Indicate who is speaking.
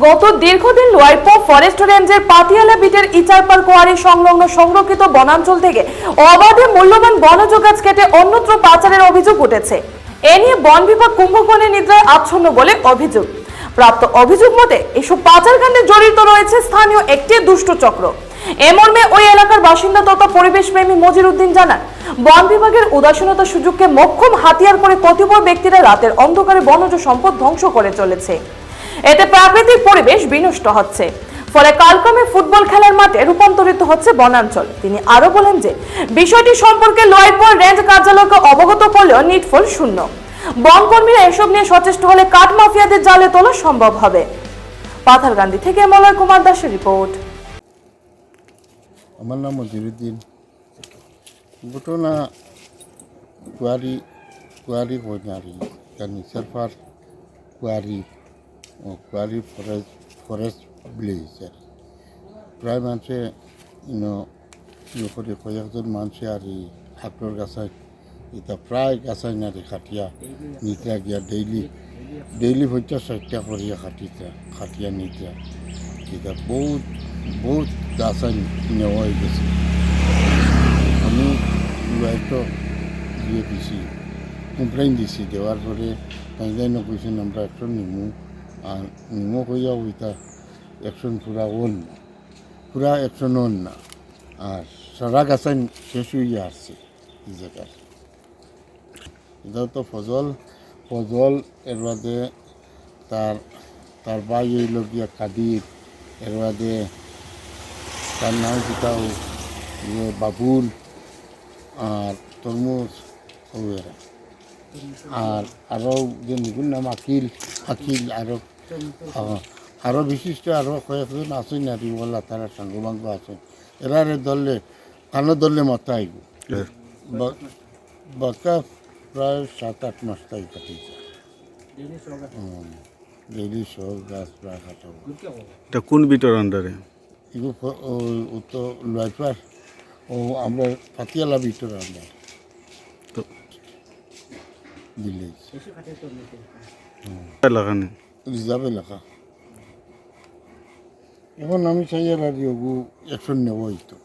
Speaker 1: গত দীর্ঘদিন লোয়ারপো ফরেস্ট রেঞ্জের পাতিয়ালা বিটের ইচারপাল কোয়ারি সংলগ্ন সংরক্ষিত বনাঞ্চল থেকে অবাধে মূল্যবান বনজ গাছ কেটে অন্যত্র পাচারের অভিযোগ উঠেছে। এ নিয়ে বন বিভাগ কুম্ভকর্ণের নিদ্রায় আচ্ছন্ন বলে অভিযোগ। প্রাপ্ত অভিযোগ মতে এসব পাচার কাণ্ডে জড়িত রয়েছে স্থানীয় একটি দুষ্ট চক্র। এ মর্মে ওই এলাকার বাসিন্দা তথা পরিবেশ প্রেমী মজির উদ্দিন জানান, বন বিভাগের উদাসীনতার সুযোগকে মোক্ষম হাতিয়ার করে কতিপয় ব্যক্তিরা রাতের অন্ধকারে বনজ সম্পদ ধ্বংস করে চলেছে। এতে প্রাকৃতিক পরিবেশ বিনষ্ট হচ্ছে, ফলে কালক্রমে ফুটবল খেলার মাঠে রূপান্তরিত হচ্ছে বনাঞ্চল। তিনি আরো বলেন যে বিষয়টি সম্পর্কে লোয়ারপো রেঞ্জ কার্যালয়কে অবগত করলেও নিটফল শূন্য। বন কর্মীরা এসব নিয়ে সচেষ্ট হলে কাঠ মাফিয়াদের জালে তোলা সম্ভব হবে। পাথারকান্দি থেকে মলয় কুমার দাসের রিপোর্ট।
Speaker 2: আমার নাম মজিরুদ্দিন। ঘটনা কুয়ারি কইনারি নিসারফার কুয়ারি ফরেস্ট ভিলেজ প্রায় মানুষে করে কয়েকজন মানুষে আর এই হাকলোর গাছায় এটা প্রায় গাছাই নারে খাটিয়া নিতরা গিয়া ডেইলি 50-60টা করিয়া খাটিয়া নিতরা এটা বহুত গাছাই নেওয়া হয়ে গেছে। আমি তো দিয়ে দিছি, কমপ্লেন দিছি, দেওয়ার পরে তাই কইছেন আমরা অ্যাকশন নিমু, আর নিমু কইয়া ওইটা অ্যাকশন পুরা অ্যাকশন হন না, আর সারা গাছাই শেষ হইয়া আসছে এই জায়গায়। এটা তো ফজল এর বাদে তার ভাই হইল গিয়া কাদির, এর বাদে তার নাম যেটাও বাবুল আর তরমুজ ওরা, আর আরও যে নিগুন নাম আকিল আরও বিশিষ্ট আরও কয়েকজন আছেন না রিওয়ালা, তারা সাঙ্গবাঙ্গ আছেন। এরারে ধরলে কানো ধরলে মাথা আইব বাকা প্রায় 7-8 মাস তাই কাটিয়েছে। ডেইলি সব গাছ প্রায় কাটাবো।
Speaker 3: এটা কোন বিটার আন্ডারে?
Speaker 2: এগুলো তো লাইফার আমরা পাতিয়ালা ভিতরে আমরা
Speaker 3: তো
Speaker 2: ভিলেজ
Speaker 3: এলাকা নেই,
Speaker 2: রিজার্ভ এলাকা। এখন আমি চাই আর অ্যাকশন নেব হইতো।